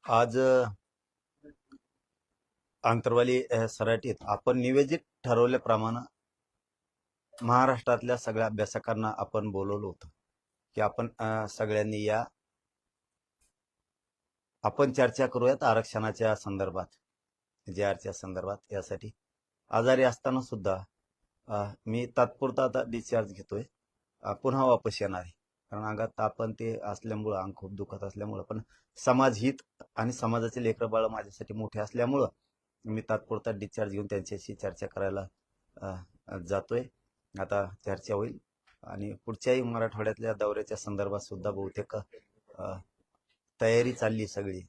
आज आंतरवाली सराटीत आपण नियोजित ठरवल्याप्रमाणे महाराष्ट्रातल्या सगळ्या अभ्यासकांना आपण बोलवलं होतं की आपण सगळ्यांनी या आपण चर्चा करूयात आरक्षणाच्या संदर्भात, JRच्या संदर्भात. यासाठी आजारी असताना सुद्धा मी तात्पुरता आता डिस्चार्ज घेतोय, पुन्हा वापस येणार आहे. कारण अंगात ताप ते असल्यामुळं, अंग खूप दुखत असल्यामुळं, पण समाजहित आणि समाजाचे लेकरं बाळ माझ्यासाठी मोठे असल्यामुळं मी तात्पुरता डिस्चार्ज घेऊन त्यांच्याशी चर्चा करायला जातोय. आता चर्चा होईल आणि पुढच्याही मराठवाड्यातल्या दौऱ्याच्या संदर्भात सुद्धा बहुतेक तयारी चालली सगळी.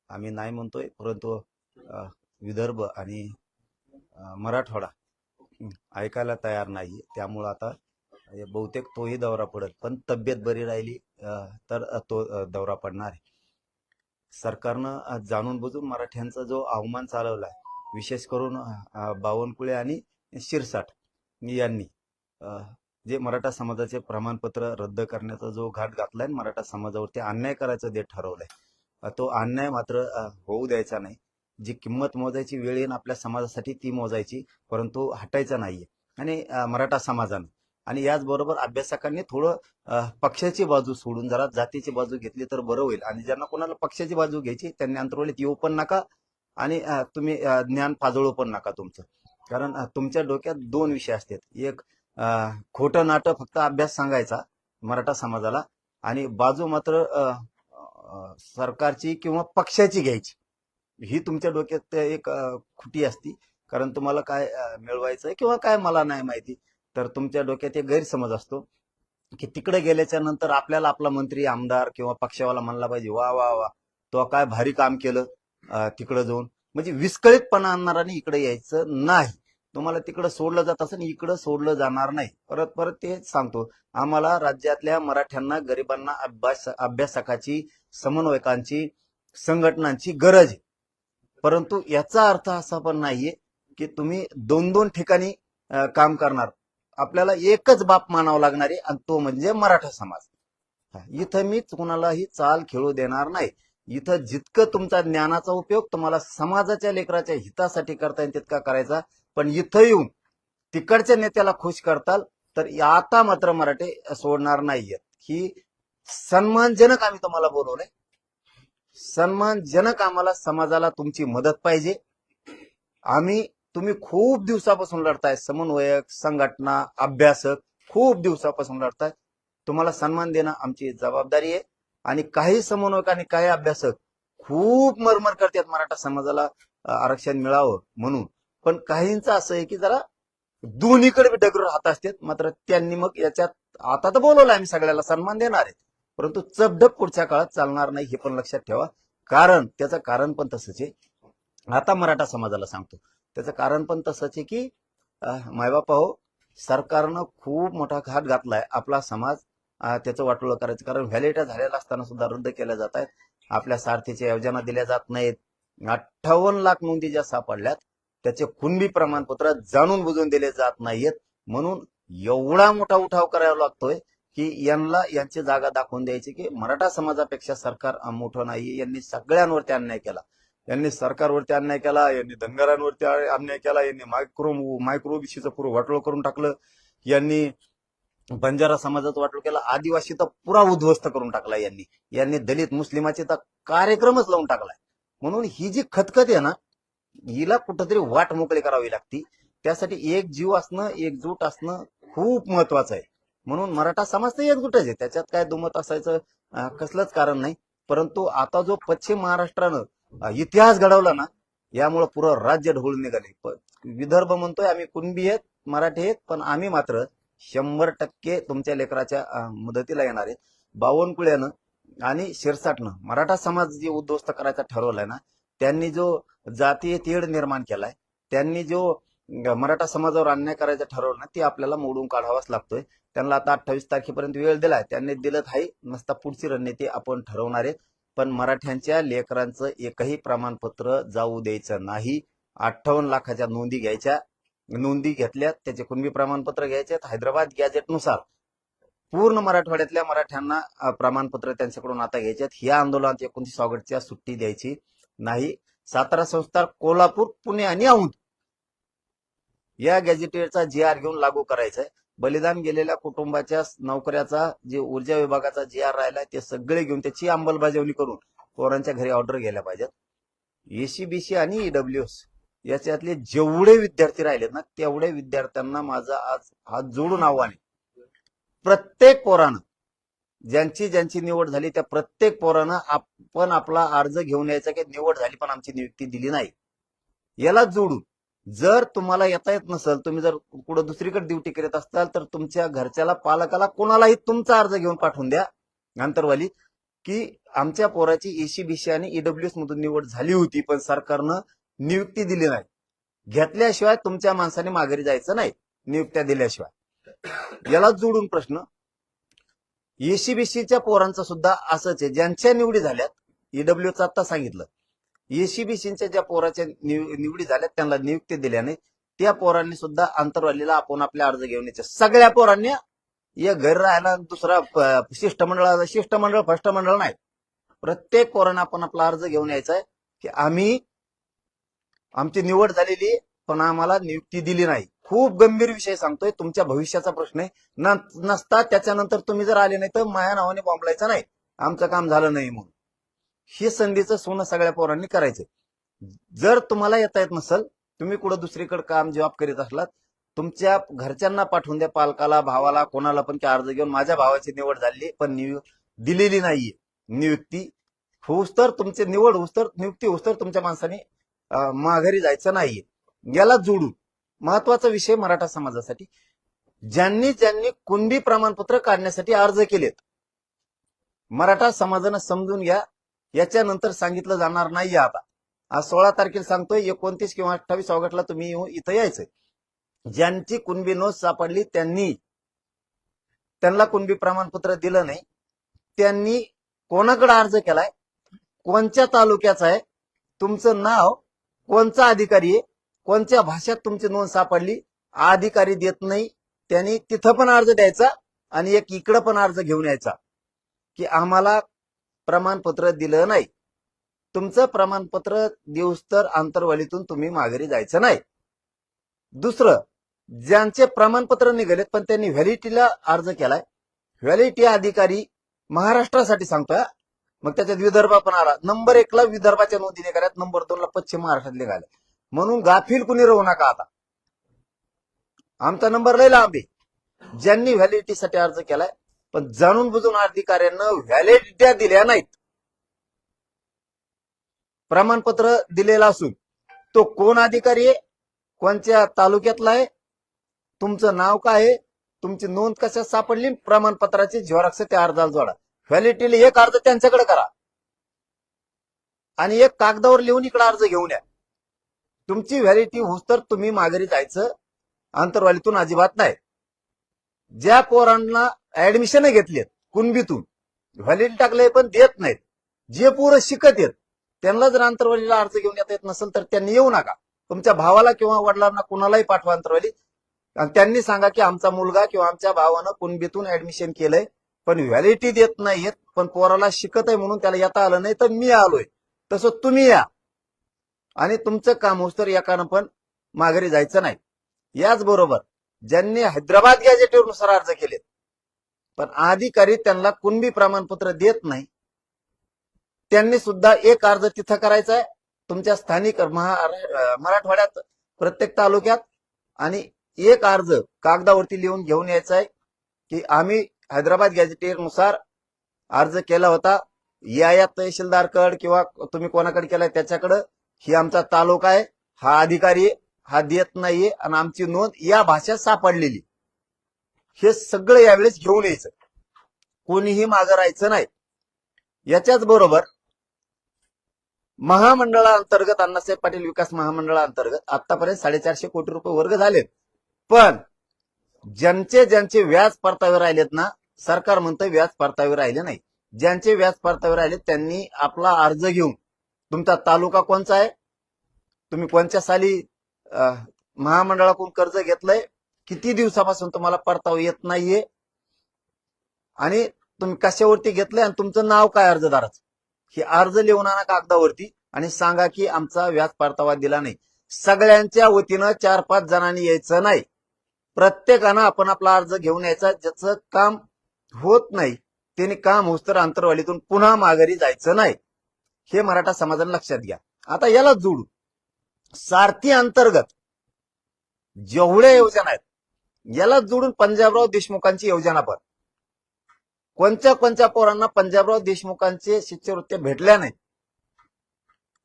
आम्ही नाही म्हणतोय, परंतु विदर्भ आणि मराठवाडा ऐकायला तयार नाही. त्यामुळं आता बहुतेक तोही दौरा पडेल, पण तब्येत बरी राहिली तर तो दौरा पडणार आहे. सरकारनं जाणून बुजून मराठ्यांचा जो अवमान चालवलाय, विशेष करून बावनकुळे आणि शिरसाट यांनी जे मराठा समाजाचे प्रमाणपत्र रद्द करण्याचा जो घाट घातलाय, मराठा समाजावरती अन्याय करायचं जे ठरवलंय, तो अन्याय मात्र होऊ द्यायचा नाही. जी किंमत मोजायची वेळ येईन आपल्या समाजासाठी ती मोजायची, परंतु हटायचं नाहीये. आणि मराठा समाजानं आणि याचबरोबर अभ्यासकांनी थोडं पक्षाची बाजू सोडून जरा जातीची बाजू घेतली तर बरं होईल. आणि ज्यांना कोणाला पक्षाची बाजू घ्यायची त्यांनी आंतरवलीत येऊ पण नका आणि तुम्ही ज्ञान पाजळू पण नका तुमचं. कारण तुमच्या डोक्यात दोन विषय असतात. एक खोटं नाटं फक्त अभ्यास सांगायचा मराठा समाजाला, आणि बाजू मात्र सरकारची किंवा पक्षाची घ्यायची. ही तुमच्या डोक्यात एक खुटी असती. कारण तुम्हाला काय मिळवायचंय किंवा काय मला नाही माहिती, तर तुमच्या डोक्यात एक गैरसमज असतो की तिकडे गेल्याच्या नंतर आपल्याला आपला मंत्री, आमदार किंवा पक्षावाला म्हणला पाहिजे, वा वा वा तो काय भारी काम केलं तिकडे जाऊन. म्हणजे विस्कळीतपणा आणणाराने इकडे यायचं नाही. तुम्हाला तिकडं सोडलं जात असेल, इकडं सोडलं जाणार नाही. परत परत तेच सांगतो, आम्हाला राज्यातल्या मराठ्यांना, गरिबांना अभ्यासकाची, समन्वयकांची, संघटनांची गरज आहे. परंतु याचा अर्थ असा पण नाहीये की तुम्ही दोन दोन ठिकाणी काम करणार. आपल्याला एकच बाप मानावा लागणार आहे, आणि तो म्हणजे मराठा समाज. इथं मी कुणालाही चाल खेळू देणार नाही. इथं जितकं तुमचा ज्ञानाचा उपयोग तुम्हाला समाजाच्या लेकराच्या हितासाठी करता येईल तितका करायचा. पण इथं येऊन तिकडच्या नेत्याला खुश करताल तर आता मात्र मराठे सोडणार नाहीयेत. ही सन्मानजनक आम्ही तुम्हाला बोलवलंय, सन्मानजनक. आम्हाला समाजाला तुमची मदत पाहिजे. तुम्ही खूप दिवसापासून लढताय, समन्वयक, संघटना, अभ्यासक खूप दिवसापासून लढताय. तुम्हाला सन्मान देणं आमची जबाबदारी आहे. आणि काही समन्वयक आणि काही अभ्यासक खूप मरमर करतात मराठा समाजाला आरक्षण मिळावं म्हणून. पण काहींचं असं आहे की जरा दोन्हीकडे डगर राहत असतात. मात्र त्यांनी मग याच्यात, आता तर बोलवलं आम्ही सगळ्याला सन्मान देणार आहे, परंतु चपढप पुढच्या काळात चालणार नाही, हे पण लक्षात ठेवा. कारण त्याचं कारण पण तसंच आहे. आता मराठा समाजाला सांगतो, त्याचं कारण पण तसंच आहे की मायबापा हो, सरकारनं खूप मोठा घात घातलाय. आपला समाज त्याचं वाटोळं करायचं. कारण व्हॅलिडिटी झालेला असताना सुद्धा रद्द केल्या जात आहेत. आपल्या सारथीच्या योजना दिल्या जात नाहीत. 58 लाख नोंदी ज्या सापडल्यात त्याचे कुणबी प्रमाणपत्र जाणून बुजून दिले जात नाहीयेत. म्हणून एवढा मोठा उठाव करावा लागतोय की यांची जागा दाखवून द्यायची की मराठा समाजापेक्षा सरकार मोठं नाही. यांनी सगळ्यांवरती अन्याय केला. यांनी सरकारवरती अन्याय केला, यांनी धनगरांवरती अन्याय केला, यांनी मायक्रो बीसीचं पुरं वाटोळ करून टाकलं, यांनी बंजारा समाजाचं वाटोळ केला, आदिवासी तर पुरा उद्ध्वस्त करून टाकला, यांनी दलित मुस्लिमाचे तर कार्यक्रमच लावून टाकलाय. म्हणून ही जी खतखत आहे ना, हिला कुठंतरी वाट मोकळी करावी लागती. त्यासाठी एक जीव असणं, एकजूट असणं खूप महत्वाचं आहे. म्हणून मराठा समाज तर एकजूटच आहे, त्याच्यात काय दुमत असायचं कसलंच कारण नाही. परंतु आता जो पश्चिम महाराष्ट्रानं इतिहास घडवला ना, यामुळे पुरं राज्य ढवळून निघाले. विदर्भ म्हणतोय आम्ही कुणबी आहेत, मराठी आहेत, पण आम्ही मात्र 100% तुमच्या लेकराच्या मदतीला येणार आहे. बावनकुळ्यानं आणि शिरसाटनं मराठा समाज जे उद्ध्वस्त करायचा ठरवलाय ना, त्यांनी जो जातीय तेढ निर्माण केलाय, त्यांनी जो मराठा समाजावर अन्याय करायचं ठरवलं ना, ते आपल्याला मोडून काढावाच लागतोय. त्यांना आता 28 तारखेपर्यंत वेळ दिलाय, त्यांनी दिलं आहे. नसता पुढची रणनीती आपण ठरवणार आहे. पण मराठ्यांच्या लेकरांचं एकही प्रमाणपत्र जाऊ द्यायचं नाही. 58 लाखाच्या नोंदी घ्यायच्या, नोंदी घेतल्यात, त्याचे कुणबी प्रमाणपत्र घ्यायचे. हैदराबाद गॅजेटनुसार पूर्ण मराठवाड्यातल्या मराठ्यांना प्रमाणपत्र त्यांच्याकडून आता घ्यायच्यात. ह्या आंदोलनात 29 ऑगस्टच्या सुट्टी द्यायची नाही. सातारा संस्थान, कोल्हापूर, पुणे आणि औंध या गॅझेटेडचा GR घेऊन लागू करायचा आहे. बलिदान गेलेल्या कुटुंबाच्या नोकऱ्याचा जे ऊर्जा विभागाचा GR राहिलाय ते सगळे घेऊन त्याची अंमलबजावणी करून पोरांच्या घरी ऑर्डर गेल्या पाहिजेत. ECBC आणि EWS याच्यातले जेवढे विद्यार्थी राहिलेत ना तेवढे विद्यार्थ्यांना माझं आज हात जोडून आव्हान आहे. प्रत्येक पोरानं ज्यांची ज्यांची निवड झाली त्या प्रत्येक पोरानं आपण आपला अर्ज घेऊन यायचा की निवड झाली पण आमची नियुक्ती दिली नाही. याला जोडून जर तुम्हाला येता येत नसेल, तुम्ही जर कुठं दुसरीकडे ड्युटी करत असाल तर तुमच्या घरच्याला, पालकाला, कोणालाही तुमचा अर्ज घेऊन पाठवून द्या आंतरवाली की आमच्या पोराची ECBC आणि EWS मधून निवड झाली होती पण सरकारनं नियुक्ती दिली नाही. घेतल्याशिवाय तुमच्या माणसाने माघारी जायचं नाही नियुक्त्या दिल्याशिवाय. याला जोडून प्रश्न ECBCच्या पोरांचा सुद्धा असंच आहे. ज्यांच्या निवडी झाल्यात, EWSचं आता सांगितलं, ECBCच्या ज्या पोराच्या निवडी झाल्यात त्यांना नियुक्ती दिल्या नाही, त्या पोरांनी सुद्धा आंतरवालीला आपण आपले अर्ज घेऊन यायचे. सगळ्या पोरांनी एक घर राहायला दुसरा शिष्टमंडळ फर्स्ट मंडळ नाही, प्रत्येक पोरांना आपण आपला अर्ज घेऊन यायचा आहे की आमची निवड झालेली पण आम्हाला नियुक्ती दिली नाही. खूप गंभीर विषय सांगतोय, तुमच्या भविष्याचा प्रश्न आहे. नसता त्याच्यानंतर तुम्ही जर आले नाही तर माया नावाने बॉम्बलायचं नाही, आमचं काम झालं नाही म्हणून. हे संधीचं सोनं सगळ्या पोरांनी करायचं. जर तुम्हाला येता येत नसेल, तुम्ही कुठं दुसरीकडे काम जॉब करीत असलात, तुमच्या घरच्यांना पाठवून द्या, पालकाला, भावाला, कोणाला पण की अर्ज घेऊन माझ्या भावाची निवड झाली पण दिलेली नाहीये. नियुक्ती होऊस तर तुमची निवड होऊस तर, नियुक्ती होऊस तर तुमच्या माणसाने माघारी जायचं नाहीये. याला जोडून महत्वाचा विषय मराठा समाजासाठी, ज्यांनी ज्यांनी कुणबी प्रमाणपत्र काढण्यासाठी अर्ज केलेत, मराठा समाजानं समजून घ्या, याच्यानंतर सांगितलं जाणार नाहीये. आता आज 16 तारखेला सांगतोय, 29 किंवा 28 ऑगस्टला तुम्ही इथं यायचंय. ज्यांची कुणबी नोंद सापडली त्यांना कुणबी प्रमाणपत्र दिलं नाही, त्यांनी कोणाकडे अर्ज केलाय, कोणत्या तालुक्याचा आहे, तुमचं नाव, कोणचा अधिकारी आहे, कोणत्या भाषेत तुमची नोंद सापडली, अधिकारी देत नाही, त्यांनी तिथं पण अर्ज द्यायचा आणि एक इकडं पण अर्ज घेऊन यायचा की आम्हाला प्रमाणपत्र दिलं नाही. तुमचं प्रमाणपत्र देऊस तर आंतरवालीतून तुम्ही माघारी जायचं नाही. दुसरं, ज्यांचे प्रमाणपत्र निघालेत पण त्यांनी व्हॅलिडिटीला अर्ज केलाय, व्हॅलिडिटी अधिकारी महाराष्ट्रासाठी सांगतोय, मग त्याच्यात विदर्भ पण आला. नंबर 1 ला विदर्भाच्या नोंदी निघाल्यात, नंबर 2 ला पश्चिम महाराष्ट्रात निघाल्या. म्हणून गाफील कुणी राहू नका. आता आमचा नंबर लय लांब आहे. ज्यांनी व्हॅलिडिटीसाठी अर्ज केलाय पण जाणून बुजून अधिकाऱ्यांना व्हॅलिडिटी दिल्या नाहीत, प्रमाणपत्र दिलेलं असून तो कोण अधिकारी आहे, कोणत्या तालुक्यातला आहे, तुमचं नाव काय आहे, तुमची नोंद कशात सापडली, प्रमाणपत्राची झेरॉक्स त्या अर्जाला जोडा. व्हॅलिडिटीला एक अर्ज त्यांच्याकडे करा आणि एक कागदावर लिहून इकडे अर्ज घेऊन या. तुमची व्हॅलिडिटी होऊस तर तुम्ही माघारी जायचं, आंतरवालीतून अजिबात नाही. ज्या पोरांना ऍडमिशन घेतलेत कुणबीतून, व्हॅलिडिटी टाकले पण देत नाहीत, जे पोरं शिकत आहेत त्यांना जर आंतरवालीला अर्ज घेऊन येता येत नसेल तर त्यांनी येऊ नका. तुमच्या भावाला किंवा वडिलांना कुणालाही पाठवा आंतरवाली आणि त्यांनी सांगा की आमचा मुलगा किंवा आमच्या भावानं कुणबीतून ऍडमिशन केलंय पण व्हॅलिडिटी देत नाहीयेत, पण पोराला शिकत आहे म्हणून त्याला येता आलं नाही तर मी आलोय, तसं तुम्ही या आणि तुमचं काम होस तर एकानं पण माघारी जायचं नाही. याचबरोबर ज्यांनी हैदराबाद गॅजेटनुसार अर्ज केलेत पण अधिकारी त्यांना कुणबी प्रमाणपत्र देत नाही, त्यांनी सुद्धा एक अर्ज तिथं करायचा आहे तुमच्या स्थानिक मराठवाड्यात प्रत्येक तालुक्यात आणि एक अर्ज कागदावरती लिहून घेऊन यायचा आहे की आम्ही हैदराबाद गॅजेटेनुसार अर्ज केला होता, या तहसीलदारकडे किंवा तुम्ही कोणाकडे केलाय त्याच्याकडे, ही आमचा तालुका आहे, हा अधिकारी हा देत नाहीये आणि आमची नोंद या भाषेत सापडलेली. हे सगळं यावेळेस घेऊन यायचं, कोणीही मागं राहायचं नाही. याच्याच बरोबर महामंडळाअंतर्गत, अण्णासाहेब पाटील विकास महामंडळाअंतर्गत आतापर्यंत 450 कोटी रुपये वर्ग झालेत, पण ज्यांचे व्याज परतावे राहिलेत ना, सरकार म्हणतं व्याज परतावे राहिले नाही. ज्यांचे व्याज परतावे राहिले त्यांनी आपला अर्ज घेऊन, तुमचा तालुका कोणचा आहे, तुम्ही कोणत्या साली महामंडळाकडून कर्ज घेतलंय, किती दिवसापासून तुम्हाला परतावा येत नाहीये, आणि तुम्ही कशावरती घेतलंय आणि तुमचं नाव काय अर्जदाराचं, हे अर्ज लिहून आणा कागदावरती आणि सांगा की आमचा व्याज परतावा दिला नाही. सगळ्यांच्या वतीनं 4-5 जणांनी यायचं नाही. प्रत्येकानं आपण आपला अर्ज घेऊन यायचा. ज्याचं काम होत नाही त्यांनी काम होस्तर अंतरवालीतून पुन्हा माघारी जायचं नाही. हे मराठा समाजाने लक्षात घ्या. आता याला जोडू सारथी अंतर्गत जेवढ्या योजना आहेत याला जोडून पंजाबराव देशमुखांची योजना पण कोणत्या पोरांना पंजाबराव देशमुखांचे शिष्यवृत्त्या भेटल्या नाहीत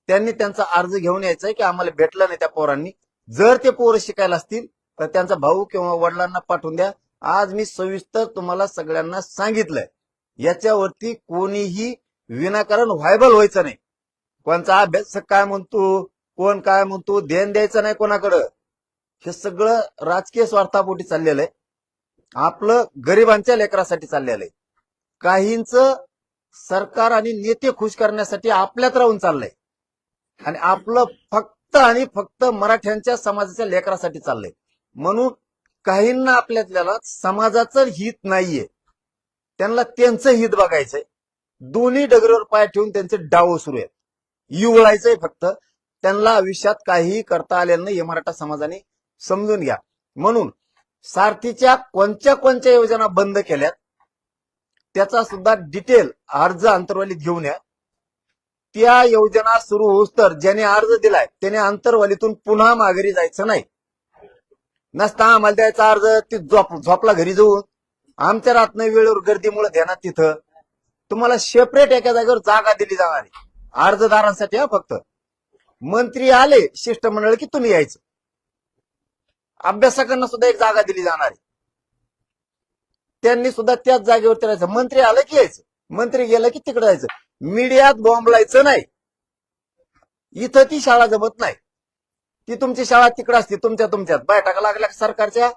त्यांनी त्यांचा अर्ज घेऊन यायचा की आम्हाला भेटलं नाही त्या पोरांनी. जर ते पोरं शिकायला असतील तर त्यांचा भाऊ किंवा वडिलांना पाठवून द्या. आज मी सविस्तर तुम्हाला सगळ्यांना सांगितलंय. याच्यावरती कोणीही विनाकारण व्हायबल व्हायचं नाही. कोणचा अभ्यासक काय म्हणतो, कोण काय म्हणतो, ध्यान द्यायचं नाही कोणाकडं. हे सगळं राजकीय स्वार्थापोटी चाललेलं आहे. आपलं गरिबांच्या लेकरासाठी चाललेलं आहे. काहींच सरकार आणि नेते खुश करण्यासाठी आपल्यात राहून चाललंय आणि आपलं फक्त आणि फक्त मराठ्यांच्या समाजाच्या लेकरासाठी चाललंय. म्हणून काहींना आपल्यातल्याला समाजाचं हित नाहीये, त्यांना त्यांचं हित बघायचंय. दोन्ही डगरीवर पाय ठेवून त्यांचे डाव सुरू आहेत. युवळायचंय फक्त. त्यांना आयुष्यात काहीही करता आलेलं नाही हे मराठा समाजाने समजून घ्या. म्हणून सारथीच्या कोणत्या योजना बंद केल्यात त्याचा सुद्धा डिटेल अर्ज अंतरवालीत घेऊन या. त्या योजना सुरू होस तर ज्याने अर्ज दिलाय त्याने अंतरवालीतून पुन्हा माघारी जायचं नाही. नसता आम्हाला द्यायचा अर्ज ती झोपला घरी जाऊन आमच्या रात्र वेळेवर गर्दीमुळे ध्यानात तिथं तुम्हाला सेपरेट एका जागेवर जागा दिली जाणार आहे अर्जदारांसाठी. हा फक्त मंत्री आले शिष्टमंडळ की तुम्ही यायचं. अभ्यासकांना सुद्धा एक जागा दिली जाणार आहे. त्यांनी सुद्धा त्याच जागेवरती राहायचं. मंत्री आलं की यायचं, मंत्री गेलं की तिकडे जायचं. मीडियात बॉम्बलायचं नाही. इथं ती शाळा जमत नाही. ती तुमची शाळा तिकडे असते तुमच्यात बैठका लागल्या सरकारच्या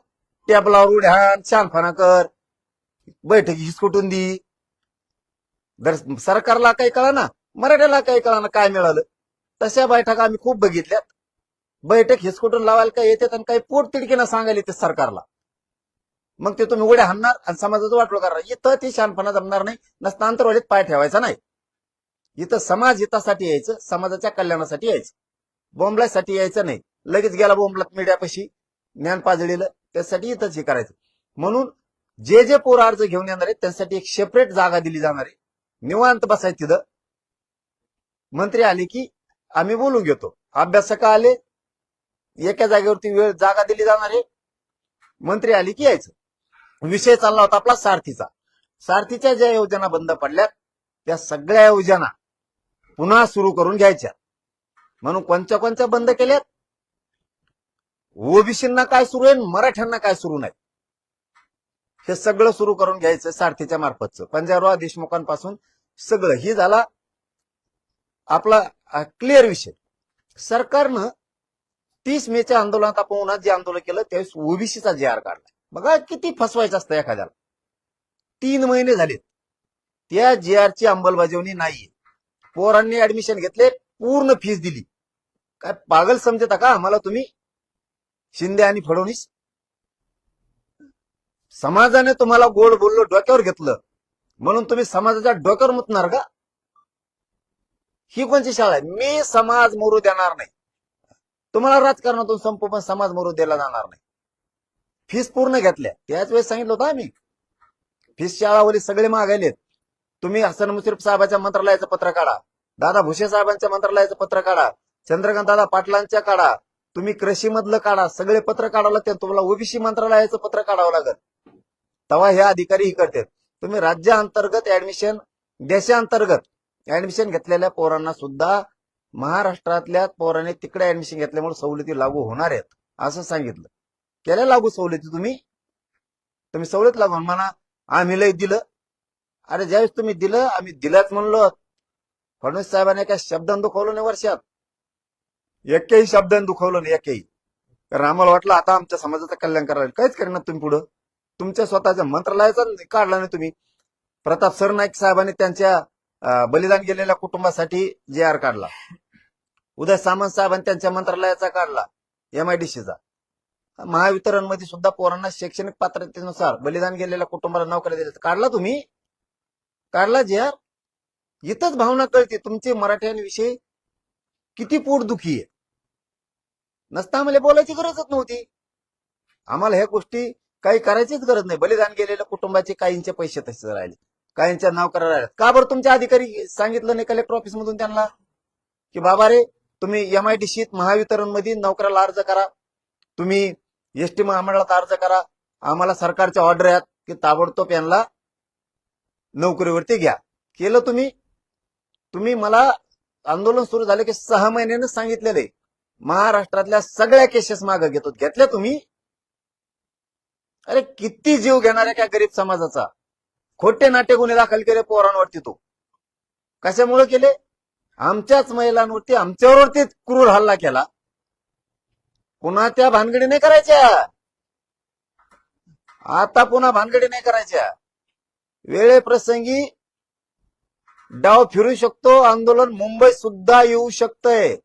टेबलावर उड्या छानफाना कर, बैठकी हिसकुटून दी. जर सरकारला काही कळा ना, मराठ्याला काही कळा ना काय मिळालं. तशा बैठका आम्ही खूप बघितल्यात. बैठक हिसकुटून लावायला काय येतात आणि काही पोट तिडकीनं सांगायला येते सरकारला. मग ते तुम्ही उड्या हाणणार आणि समाजाचं वाटोळ करणार. इथं ती शानपणा जमणार नाही. नसता अंतरवालीत पाय ठेवायचा नाही. इथं समाज हितासाठी यायचं, समाजाच्या कल्याणासाठी यायचं, बॉम्बलासाठी यायचं नाही. लगेच गेला बॉम्बलात मीडियापाशी ज्ञान पाजळीलं त्यासाठी इथंच हे करायचं. म्हणून जे पोर अर्ज घेऊन येणार आहेत त्यांसाठी एक सेपरेट जागा दिली जाणार आहे. निवांत बसायचं तिथं. मंत्री आले की आम्ही बोलून घेतो. अभ्यासक आले एका जागेवरती वेळ जागा दिली जाणार आहे. मंत्री आली की यायचं. विषय चालला होता आपला सारथीचा. सारथीच्या ज्या योजना बंद पडल्यात त्या सगळ्या योजना पुन्हा सुरू करून घ्यायच्या. म्हणून कोणत्या बंद केल्यात. ओबीसींना काय सुरू आहे, मराठ्यांना काय सुरू नाही, हे सगळं सुरू करून घ्यायचं सारथीच्या मार्फतचं. पंजाबराव देशमुखांपासून सगळं ही झाला आपला क्लिअर विषय. सरकारनं 30 मेच्या आंदोलनात आपण उन्हात जे आंदोलन केलं त्यावेळेस ओबीसीचा JR काढला. बघा किती फसवायचं असतं एखाद्याला. 3 महिने झालेत त्या JRची अंमलबजावणी नाहीये. पोरांनी ऍडमिशन घेतले, पूर्ण फीस दिली. काय पागल समजता का आम्हाला तुम्ही, शिंदे आणि फडणवीस? समाजाने तुम्हाला गोड बोललो, डोक्यावर घेतलं म्हणून तुम्ही समाजाच्या डोक्यावर मुतणार का? ही कोणची शाळा आहे? मी समाज मरू देणार नाही. तुम्हाला राजकारणातून संपू पण समाज मरू दिला जाणार नाही. फीस पूर्ण घेतल्या. त्याच वेळेस सांगितलं होतं आम्ही फीस शाळावरील सगळे मागायलेत. तुम्ही हसन मुश्रीफ साहेबांच्या मंत्रालयाचं पत्र काढा, दादा भुसे साहेबांच्या मंत्रालयाचं पत्र काढा, चंद्रकांत दादा पाटलांच्या काढा, तुम्ही कृषी मधलं काढा, सगळे पत्र काढावं लागते. तुम्हाला ओबीसी मंत्रालयाचं पत्र काढावं लागत. तेव्हा हे अधिकारी ही करतात. तुम्ही राज्याअंतर्गत ऍडमिशन, देशांतर्गत ऍडमिशन घेतलेल्या पोरांना सुद्धा महाराष्ट्रातल्या पोरांनी तिकडे ऍडमिशन घेतल्यामुळे सवलती लागू होणार आहेत असं सांगितलं. केल्या लागू सवलती तुम्ही सवलत लागू म्हणा आम्ही लय दिलं. अरे ज्यावेळेस तुम्ही दिलं आम्ही दिलंच म्हणलो. फडणवीस साहेबांनी काय शब्दांत दुखवलं नाही वर्षात, एकही शब्दांत दुखवलं नाही एकही. कारण आम्हाला वाटलं आता आमच्या समाजाचं कल्याण करायला काहीच करणार तुम्ही पुढं. तुमच्या स्वतःच्या मंत्रालयाचा काढला नाही तुम्ही. प्रताप सरनाईक साहेबांनी त्यांच्या बलिदान गेलेल्या कुटुंबासाठी JR काढला. उदय सामंत साहेबांनी त्यांच्या मंत्रालयाचा काढला, MIDCचा. महावितरण मध्ये सुद्धा पोरांना शैक्षणिक पात्रतेनुसार बलिदान गेलेल्या कुटुंबाला नोकऱ्या दिल्या. काढला तुम्ही? काढला जे आर? इथंच भावना कळते तुमची मराठ्यांविषयी किती पोटदुखी आहे. नसता आम्हाला बोलायची गरजच नव्हती. आम्हाला ह्या गोष्टी काही करायचीच गरज नाही. बलिदान गेलेल्या कुटुंबाचे काहींचे पैसे तसे राहिले, काहींच्या नोकऱ्या राहिल्या. का बरं तुमच्या अधिकारी सांगितलं नाही कलेक्टर ऑफिस मधून त्यांना की बाबा रे तुम्ही MIDCत महावितरण मध्ये नोकऱ्याला अर्ज करा, तुम्ही एसटी महामंडळात अर्ज करा, आम्हाला सरकारच्या ऑर्डर आहेत की ताबडतोब यांना नोकरीवरती घ्या. केलं तुम्ही? तुम्ही मला आंदोलन सुरू झाले की 6 महिन्यानं सांगितलेले महाराष्ट्रातल्या सगळ्या केसेस मागे घेतो. घेतल्या तुम्ही? अरे किती जीव घेणाऱ्या त्या गरीब समाजाचा खोटे नाट्य गुन्हे दाखल केले पोरांवरती. तो कशामुळे केले? आमच्याच महिलांवरती, आमच्यावरती क्रूर हल्ला केला. पुन्हा त्या भानगडी नाही करायच्या. आता पुन्हा भानगडी नाही करायच्या. वेळेप्रसंगी डाव फिरू शकतो. आंदोलन मुंबईत सुद्धा येऊ शकतंय.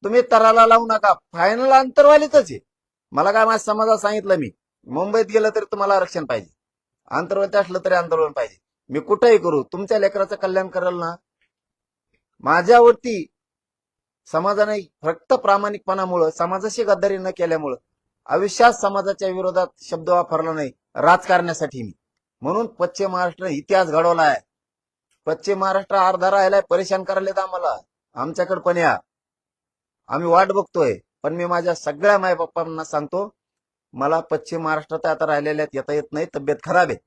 तुम्ही तराला लावू नका. फायनल आंतरवालीच आहे. मला काय माझ्या समाजात सांगितलं, मी मुंबईत गेलं तरी तुम्हाला आरक्षण पाहिजे, आंतरवालीत असलं तरी आंदोलन पाहिजे. मी कुठेही करू, तुमच्या लेकराचं कल्याण करेल ना. माझ्यावरती समाजाने फक्त प्रामाणिकपणामुळं, समाजाशी गद्दारी न केल्यामुळं, आयुष्यात समाजाच्या विरोधात शब्द वापरला नाही राजकारणासाठी मी. म्हणून पश्चिम महाराष्ट्र इतिहास घडवला आहे. पश्चिम महाराष्ट्र अर्धा राहिलाय, परेशान करायला आम्हाला. आमच्याकडे पण या, आम्ही वाट बघतोय. पण मी माझ्या सगळ्या मायबापांना सांगतो, मला पश्चिम महाराष्ट्रात आता राहिलेल्यात येता येत नाही, तब्येत खराब आहे.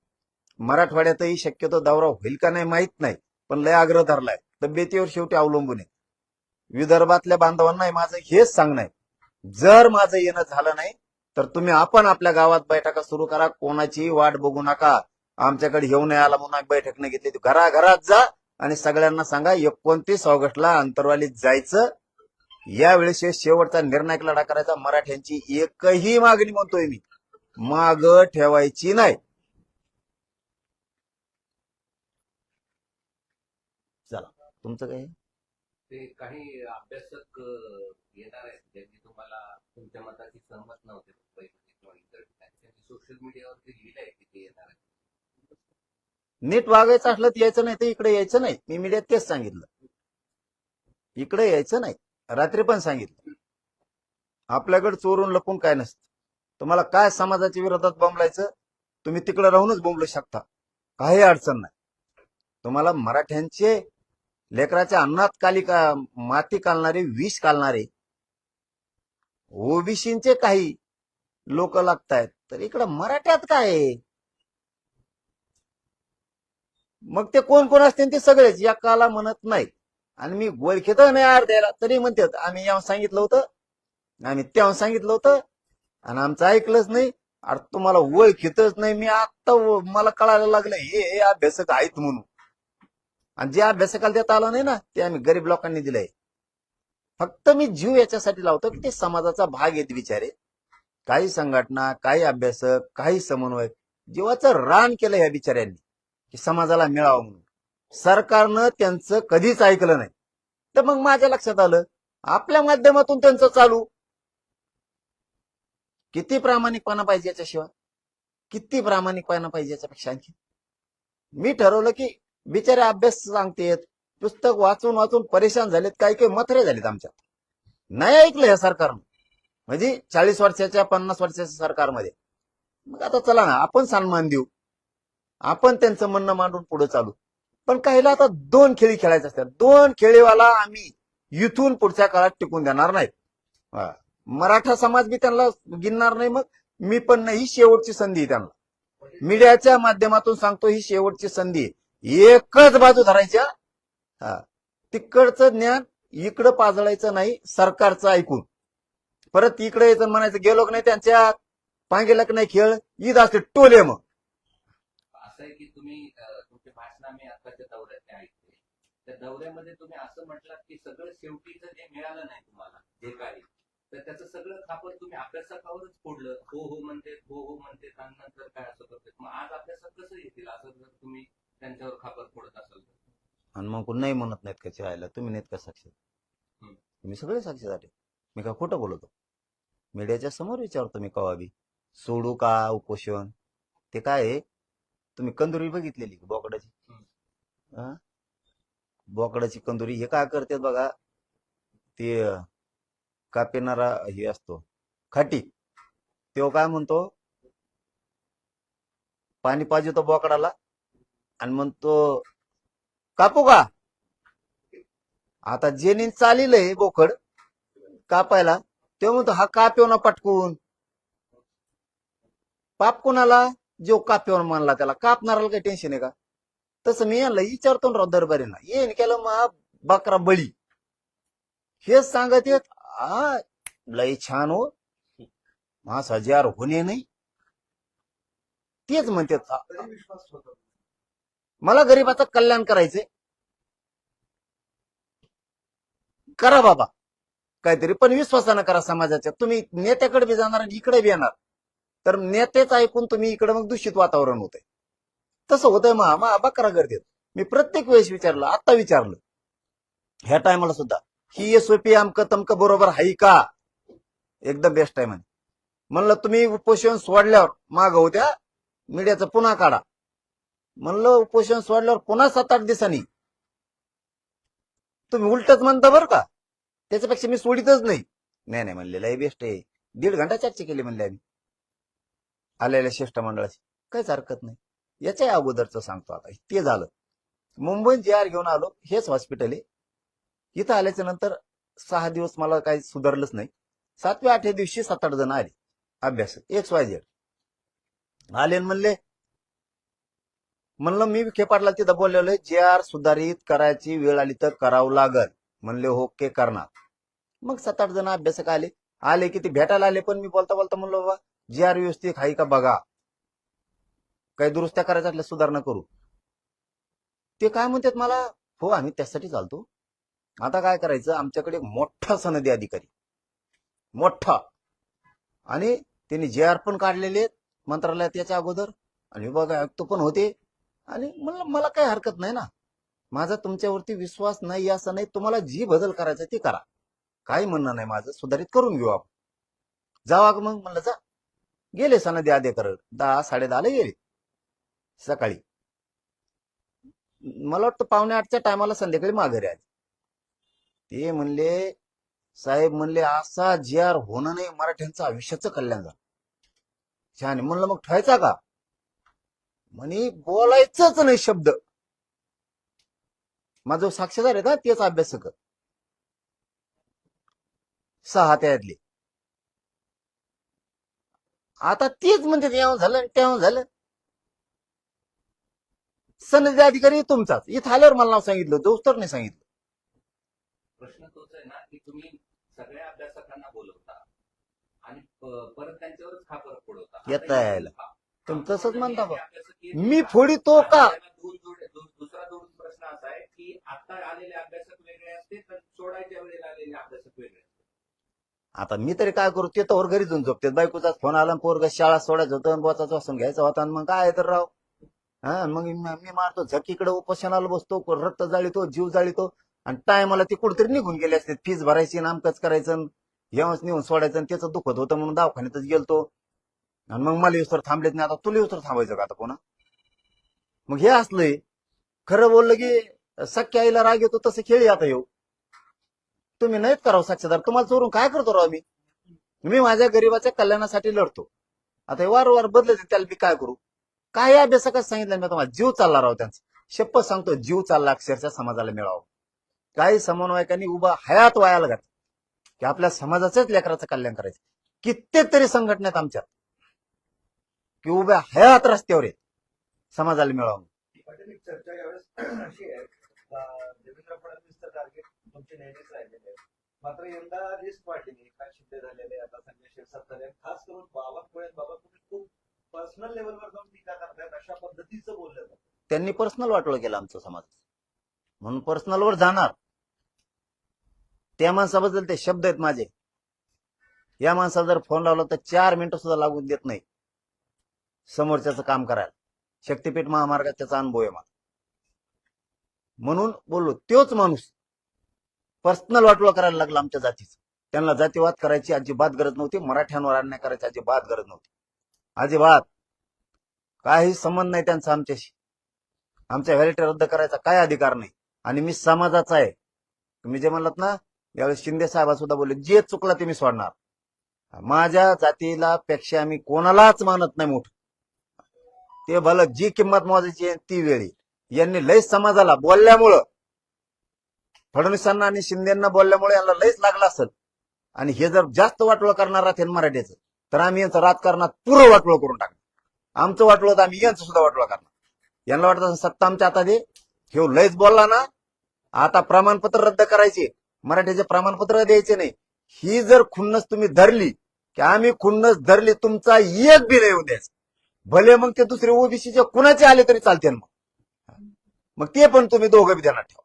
मराठवाड्यातही शक्यतो दौरा होईल का नाही माहित नाही, पण लय आग्रह धरलाय. तब्येतीवर शेवटी अवलंबून आहे. विदर्भातल्या बांधवांना माझं हेच सांगणं आहे, जर माझं येणं झालं नाही तर तुम्ही आपण आपल्या गावात बैठका सुरू करा. कोणाची वाट बघू नका. आमच्याकडे येऊ नये आला म्हणून बैठक नाही घेतली. घराघरात जा आणि सगळ्यांना सांगा 29 ऑगस्टला आंतरवालीत जायचं. यावेळेस शेवटचा निर्णायक लढा करायचा. मराठ्यांची एकही मागणी म्हणतोय मी माग ठेवायची नाही. चला, तुमचं काय? ते काही अभ्यासक येणार आहेत ज्यांनी तुम्हाला तुमच्या मताची सहमत नव्हते मुंबईमध्ये किंवा इतर ठिकाणी, त्यांनी सोशल मीडियावरती लिहिलंय की ते येणार आहेत. नीट वागायचं असलं तर यायचं नाही, तर इकडे यायचं नाही. मी मीडियात तेच सांगितलं, इकडे यायचं नाही. रात्री पण सांगितलं, आपल्याकडे चोरून लपून काय नसतं. तुम्हाला काय समाजाच्या विरोधात बोंबलायचं, तुम्ही तिकडे राहूनच बोंबलू शकता, काही अडचण नाही. तुम्हाला मराठ्यांचे लेकराच्या अन्नात माती कालणारे, विष कालणारे ओबीसींचे काही लोक लागतायत, तर इकडं मराठ्यात काय आहे? मग ते कोण कोण असते ते सगळेच एकाला म्हणत नाही. आणि मी ओळखीत नाही अर्ध्याला तरी म्हणतात आम्ही यावं सांगितलं होतं, आम्ही तेव्हा सांगितलं होतं आणि आमचं ऐकलंच नाही. अरे तुम्हाला ओळखीतच नाही. मी आता मला कळायला लागलं हे अभ्यासक आहेत म्हणून. आणि जे अभ्यासकाला देता आलं नाही ना, ते आम्ही गरीब लोकांनी दिलंय. फक्त मी जीव याच्यासाठी लावतो की ते समाजाचा भाग आहेत बिचारे. काही संघटना, काही अभ्यासक, काही समन्वयक जीवाचं रान केलं या बिचाऱ्यांनी की समाजाला मिळावं म्हणून. सरकारनं त्यांचं कधीच ऐकलं नाही. तर मग माझ्या लक्षात आलं आपल्या माध्यमातून त्यांचं चालू. किती प्रामाणिकपणा पाहिजे याच्याशिवाय, किती प्रामाणिकपणा पाहिजे याच्यापेक्षा आणखी. मी ठरवलं की बिचारे अभ्यास सांगतेत, पुस्तक वाचून वाचून परेशान झालेत, काही काही मथरे झालेत आमच्यात. नाही ऐकलं या सरकारनं, म्हणजे 40 वर्षाच्या 50 वर्षाच्या सरकारमध्ये. मग आता चला ना, आपण सन्मान देऊ, आपण त्यांचं म्हणणं मांडून पुढे चालू. पण काहीला आता 2 खेळी खेळायचे असतात. 2 खेळीवाला आम्ही इथून पुढच्या काळात टिकून देणार नाही. मराठा समाज बी त्यांना गिनणार नाही. मग मी पण नाही. ही शेवटची संधी आहे त्यांना. मीडियाच्या माध्यमातून सांगतो, ही शेवटची संधी आहे. एकच बाजू धरायच्या, तिकडचं ज्ञान इकडं पाजळायचं नाही. सरकारचं ऐकून परत इकडे यायचं म्हणायचं गेलो नाही त्यांच्या पांगेला नाही खेळ ईद असते टोले. मग असं आहे की तुम्ही तुमचे भाषण आम्ही आताच्या दौऱ्यात ऐकले, त्या दौऱ्यामध्ये तुम्ही असं म्हटलात की सगळं शेवटीचं जे मिळालं नाही तुम्हाला जे काही, तर त्याचं सगळं खापर तुम्ही अभ्यासकावरच फोडलं. हो हो म्हणते, हो हो म्हणते, नंतर काय असं करते. मग आज अभ्यासक कसं येतील असं जर तुम्ही त्यांच्यावर खापर फोडत असाल तर? आणि मग नाही म्हणत नाहीत का राहायला, तुम्ही नाहीत का साक्षी? तुम्ही सगळे साक्षीदार आहे. मी का खोटं बोलतो? मीडियाच्या समोर विचारतो मी कवा बी सोडू का उपोषण. ते काय आहे, तुम्ही कंदुरी बघितलेली का बोकडाची? हा? बोकडाची कंदुरी हे काय करतात बघा, ते कापेनारा हे असतो खाटी, तो काय म्हणतो, पाणी पाहिजे तो बोकडाला आणि म्हणतो कापू का. आता जेनी चालिलंय बोकड कापायला, तो म्हणतो हा कापेव ना पटकून. पाप कोणाला? जो कापेव मानला त्याला, कापणाराला काही टेन्शन आहे का? तसं मी यांना विचारतो ना राव दरबारीना, येईन केलं मग बकरा बळी, हेच सांगत येत. हा लय छान हो, मास हजार होणे नाही, तेच म्हणतात. मला गरीबाचं कल्याण करायचंय, करा बाबा काहीतरी, पण विश्वासानं करा समाजाच्या. तुम्ही नेत्याकडे बी जाणार आणि इकडे बी येणार, तर नेतेच ऐकून तुम्ही इकडे मग दूषित वातावरण होतंय. तसं होतंय मा बकरा गर्दीत. मी प्रत्येक वेळेस विचारलं, आता विचारलं ह्या टायमाला सुद्धा, ही एसओपी अमकं तमकं बरोबर आहे का? एकदम बेस्ट आहे म्हणे. म्हणलं तुम्ही उपोषण सोडल्यावर माग होत्या मीडियाचं पुन्हा काढा. म्हणलं उपोषण सोडल्यावर पुन्हा 7-8 दिवसांनी तुम्ही उलटच म्हणता बरं का, त्याच्यापेक्षा मी सोडितच नाही. नाही नाही म्हणले लय बेस्ट आहे. 1.5 घंटा चर्चा केली म्हणले आम्ही आलेल्या शिष्टमंडळाची, काहीच हरकत नाही. याच्या अगोदरचं सांगतो आता, ते झालं मुंबईत जे आर घेऊन आलो, हेच हॉस्पिटल आहे. इथं आल्याच्या नंतर 6 दिवस मला काही सुधारलंच नाही. 7व्या-8व्या दिवशी 7-8 जण आले अभ्यास, XYZ आले म्हणले, म्हणलं मी विखे पाटला तिथं बोललेलो, जे आर सुधारित करायची वेळ आली तर करावं लागल. म्हणले ओके करणार. मग 7-8 जण अभ्यासक आले की ते भेटायला आले, पण मी बोलता बोलता म्हणलो बाबा जे आर व्यवस्थित आहे का बघा, काही दुरुस्त्या करायच्या असल्या सुधारणा करू. ते काय म्हणतात मला, हो आम्ही त्यासाठी चालतो. आता काय करायचं, आमच्याकडे मोठा सनदी अधिकारी, मोठा, आणि त्यांनी जे आर पण काढलेले आहेत मंत्रालयात याच्या अगोदर, आणि विभाग आयुक्त पण होते. आणि म्हणलं मला काही हरकत नाही ना, माझा तुमच्यावरती विश्वास नाही असं नाही, तुम्हाला जी बदल करायचा ते करा, काही म्हणणं नाही माझं, सुधारित करून घेऊ आपण. जावा मग म्हणलं जा. गेले सनदी अधिकारी 10-10:30 गेले सकाळी. मला वाटतं 7:45च्या टायमाला संध्याकाळी माघारी आले. ते म्हणले साहेब, म्हणले असा जे आर होणं नाही, मराठ्यांचं आयुष्याचं कल्याण झालं. छान. म्हणलं मग ठेवायचा का? म्हणे बोलायचंच नाही शब्द. माझं साक्षीदार आहे का, तेच अभ्यासक 6 त्यातले. आता तेच म्हणते तेव्हा झालं तेव्हा झालं. सनदी अधिकारी तुमचाच, इथं आल्यावर मला नाव सांगितलं, दोस्तर नाही सांगितलं. प्रश्न तोच आहे ना, की तुम्ही सगळ्या अभ्यासकांना बोलवता आणि परत त्यांच्यावरच खापर फोडवता. येता यायला तुम्ही तसंच म्हणता बा. अभ्यासक मी फोडितो का? दुसरा दोन प्रश्न असा आहे की आता आलेले अभ्यासक वेगळे असते, तर सोडायच्या वेळेला आलेले अभ्यासक वेगळे असते. आता मी तरी काय करू, ते तर घरी जाऊन झोपते. बायकोचाच फोन आला, पोरग शाळा सोडायचं होतं, बोचाच वाचून घ्यायचा होता, आणि मग काय तर राव, हा मग मी मारतो झकीकडे, उपोषणाला बसतो, रक्त जाळीतो, जीव जाळीतो, आणि टायमाला ते कुठेतरी निघून गेले असते. फीस भरायची, नामकच करायचं, जेव्हाच नेऊन सोडायचं, आणि त्याचं दुखत होतं म्हणून दवाखान्यातच गेलतो. आणि मग मला युसर थांबलेत नाही, आता तुला युसर थांबायचं का आता पुन्हा? मग हे असलंय. खरं बोललं की सख्या आईला राग येतो, तसं खेळी आता येऊ. तुम्ही नाहीत करावं साक्षीदार, तुम्हाला चोरून काय करतो राव मी माझ्या गरीबाच्या कल्याणासाठी लढतो. आता हे वारंवार बदलत, त्याला मी काय करू? काय अभ्यासकाच सांगितलं मी तुम्हाला, जीव चालला राव त्यांचा, शपथ सांगतो जीव चालला अक्षरशः समाजाला मिळावं. काही समन्वयकांनी उभा हयात वायाला घात की आपल्या समाजाच्याच लेकराचं कल्याण करायचं. कित्येक तरी संघटनेत आमच्यात की उभ्या हयात रस्त्यावर आहेत समाजाला मिळावं. चर्चा यावेळेस अशी आहे, देवेंद्र फडणवीस टार्गेट तुमचे नेहमीच राहिलेले आहे. मात्र यंदा लिस्ट वाढलेली, एकनाथ शिंदे झालेले, आता संजय शिरसाट झाले, खास करून बावनकुळे बाबा तुम्ही खूप पर्सनल लेवलवर जाऊन टीका करतायत, अशा पद्धतीचं बोललं जातं. त्यांनी पर्सनल वाटोळं केलं आमचं समाज, म्हणून पर्सनलवर जाणार. त्या माणसाबद्दल ते शब्द आहेत माझे. या माणसाला जर फोन लावला तर 4 मिनिटं सुद्धा लागू देत नाही समोरच्याचं काम करायला. शक्तीपीठ महामार्गात त्याचा अनुभव आहे मला, म्हणून बोललो. तोच माणूस पर्सनल वाटोळं करायला लागला आमच्या जातीचं. त्यांना जातीवाद करायची अजिबात गरज नव्हती. मराठ्यांवर अन्याय करायची अजिबात गरज नव्हती. अजिबात काही संबंध नाही त्यांचा आमच्याशी. आमच्या व्हॅलिटी रद्द करायचा काय अधिकार नाही. आणि मी समाजाचा आहे. तुम्ही जे म्हणलात ना, यावेळेस शिंदे साहेब सुद्धा बोलले, जे चुकला ते मी सोडणार. माझ्या जातीला पेक्षा मी कोणालाच मानत नाही मोठं. ते भलं जी किंमत मोजायची आहे ती वेळी. यांनी लयच समाजाला बोलल्यामुळं, फडणवीसांना आणि शिंदेना बोलल्यामुळे यांना लयच लागलं असेल. आणि हे जर जास्त वाटोळं करणार राहते मराठीचं, तर आम्ही यांचं राजकारणात पुरं वाटोळं करून टाकणार. आमचं वाटोळं तर आम्ही यांचं सुद्धा वाटोळं करणार. यांना वाटत सत्ता आमच्या हातात आहे. हे लयच बोलला ना, आता प्रमाणपत्र रद्द करायचे, मराठीचे प्रमाणपत्र द्यायचे नाही. ही जर खुन्नस तुम्ही धरली, की आम्ही खुन्नस धरली, तुमचा एक बी नाही येऊ द्यायचं. भले मग ते दुसरे ओबीसीचे कुणाचे आले तरी चालते. मग ते पण तुम्ही दोघं बी ध्यानात ठेवा.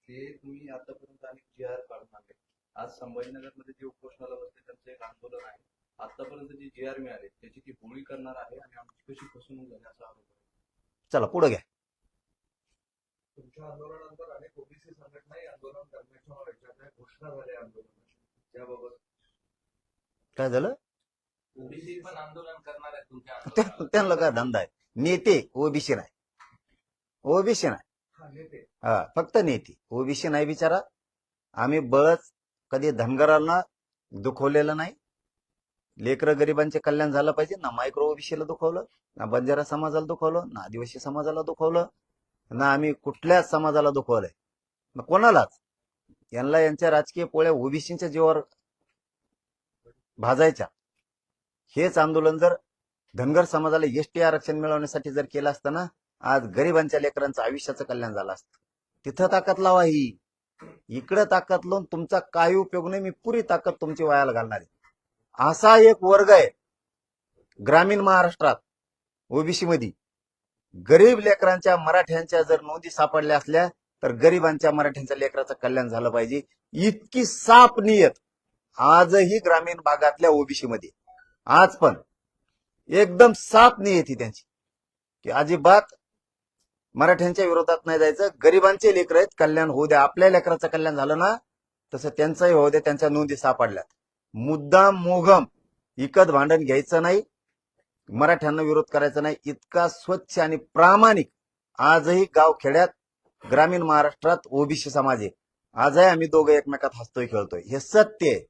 ते तुम्ही आतापर्यंत अनेक GR काढून आले. आज संभाजीनगरमध्ये जे उपोषणाला बसले त्यांचं एक आंदोलन आहे. आतापर्यंत जे GR मिळाले त्याची ती होळी करणार आहे आणि आमची कशी फसवणूक झाली असा आरोप आहे. चला पुढे घ्या. तुमच्या आंदोलनानंतर अनेक ओबीसी संघटनाही आंदोलन करण्याच्या याच्यात घोषणा झाल्या आंदोलनाची. त्याबाबत काय झालं? ओबीसी पण आंदोलन करणार आहे तुमच्या आंदोलनात. त्यांना काय धंदा आहे? नेते ओबीसी नाही. ओबीसी नाही. हा नेते हा, फक्त नेते. ओबीसी नाही बिचारा. आम्ही बळच कधी धनगरांना दुखवलेलं नाही. लेकरं गरिबांचे कल्याण झालं पाहिजे ना. मायक्रो ओबीसीला दुखवलं ना, बंजारा समाजाला दुखवलं ना, आदिवासी समाजाला दुखवलं ना, आम्ही कुठल्याच समाजाला दुखवलंय ना, कोणालाच. यांना यांच्या राजकीय पोळ्या ओबीसीच्या जीवावर भाजायच्या. हेच आंदोलन जर धनगर समाजाला एसटी आरक्षण मिळवण्यासाठी जर केलं असतं ना, आज गरिबांच्या लेकरांचं आयुष्याचं कल्याण झालं असतं. तिथं ताकद लावा. ही इकडे ताकद लावून तुमचा काही उपयोग नाही. मी पुरी ताकद तुमची वायाला घालणार आहे. असा एक वर्ग आहे ग्रामीण महाराष्ट्रात ओबीसी मध्ये. गरीब लेकरांच्या मराठ्यांच्या जर नोंदी सापडल्या असल्या तर गरिबांच्या मराठ्यांच्या लेकराचं कल्याण झालं पाहिजे. इतकी साफ नियत आजही ग्रामीण भागातल्या ओबीसी मध्ये. आज पण एकदम साफ नियती त्यांची, की अजिबात मराठ्यांच्या विरोधात नाही जायचं. गरिबांचे लेकर आहेत, कल्याण होऊ द्या. आपल्या लेकराचं कल्याण झालं ना, तसं त्यांचंही होऊ द्या. त्यांच्या नोंदी सापडल्यात. मुद्दाम मोघम इकत भांडण घ्यायचं नाही, मराठ्यांना विरोध करायचा नाही. इतका स्वच्छ आणि प्रामाणिक आजही गावखेड्यात ग्रामीण महाराष्ट्रात ओबीसी समाज आहे. आजही आम्ही दोघं एकमेकात हसतोय खेळतोय. हे सत्य आहे.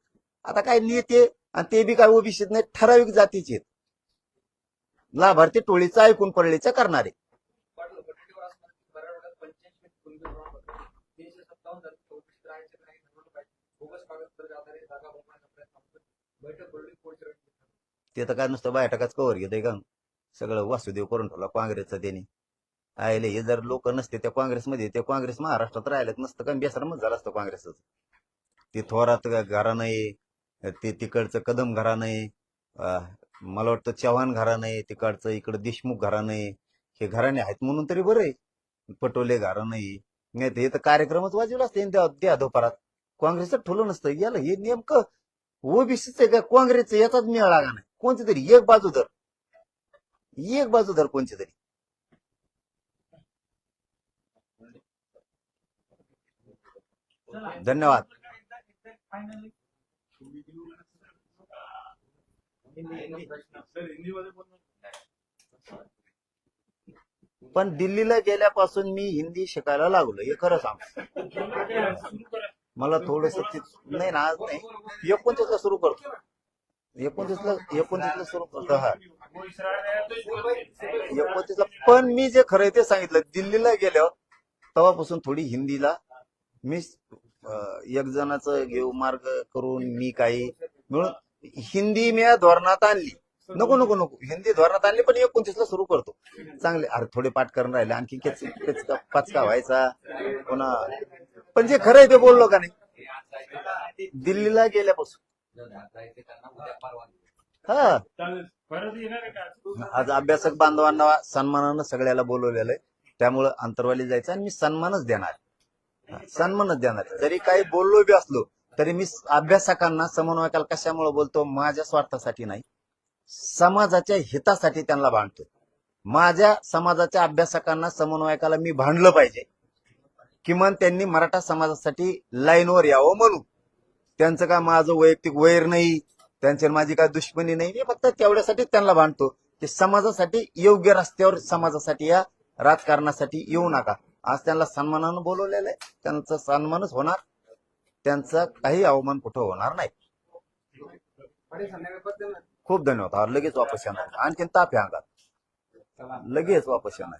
आता काय नेते आणि ते बी काय ओबीसीत नाही, ठराविक जातीचे आहेत. लाभार्थी टोळीचा ऐकून पडलीचं करणारे. ते तर काय नुसतं बैठकाच कवर घेतोय का? सगळं वासुदेव करून ठेवला काँग्रेसचं त्यांनी. आयले हे जर लोक नसते त्या काँग्रेसमध्ये, ते काँग्रेस महाराष्ट्रात राहिलेच नसतं का? बेसरमच झालं असतं काँग्रेसच. ते थोरात घराणं आहे, ते तिकडचं कदम घराणं आहे, मला वाटतं चव्हाण घराणं आहे, तिकडचं इकडं देशमुख घराणं आहे. हे घराणे आहेत म्हणून तरी बरं आहे. पटोले घराणं आहे. नाही तर हे तर कार्यक्रमच वाजवला असते त्या दुपारात. काँग्रेसच ठुलं नसतं. याला हे नेमकं ओबीसीच आहे का काँग्रेसचं याचाच मेळ लागा नाही. कोणती तरी एक बाजू धर कोणती तरी. धन्यवाद. पण दिल्लीला गेल्यापासून मी हिंदी शिकायला लागलो, हे खरं सांग. मला थोडस नाही ना, आज नाही, 29ला सुरू करतो. 29ला सुरू करतो. हा 29ला. पण मी जे खरं ते सांगितलं, दिल्लीला गेल्यावर तेव्हापासून थोडी हिंदीला मी एक जणाचं घेऊ मार्ग करून मी काही मिळून हिंदी मी धोरणात आणली. नको हिंदी धोरणात आणली, पण 29ला सुरू करतो. चांगले अरे थोडे पाठ करून राहिले, आणखी पाचका व्हायचा पुन्हा. पण जे खरंय ते बोललो का नाही दिल्लीला गेल्यापासून. हा आज अभ्यासक बांधवांना सन्मानानं सगळ्याला बोलवलेलं आहे. त्यामुळं अंतरवाली जायचं आणि मी सन्मानच देणार. जरी काही बोललो बी असलो तरी मी अभ्यासकांना समन्वयकाला कशामुळे बोलतो? माझ्या स्वार्थासाठी नाही, समाजाच्या हितासाठी त्यांना भांडतो. माझ्या समाजाच्या अभ्यासकांना समन्वयकाला मी भांडलं पाहिजे. किमान त्यांनी मराठा समाजासाठी लाईनवर यावं म्हणून. त्यांचं काय माझं वैयक्तिक वैर नाही, त्यांच्या माझी काय दुश्मनी नाही. मी फक्त तेवढ्यासाठी त्यांना भांडतो की समाजासाठी योग्य रस्त्यावर समाजासाठी या, राजकारणासाठी येऊ नका. आज त्यांना सन्मानानं बोलवलेलं आहे, त्यांचा सन्मानच होणार, त्यांचा काही अवमान कुठं होणार नाही. खूप धन्यवाद. लगेच वापस येणार, आणखीन ताप आहे अंगात, लगेच वापस येणार.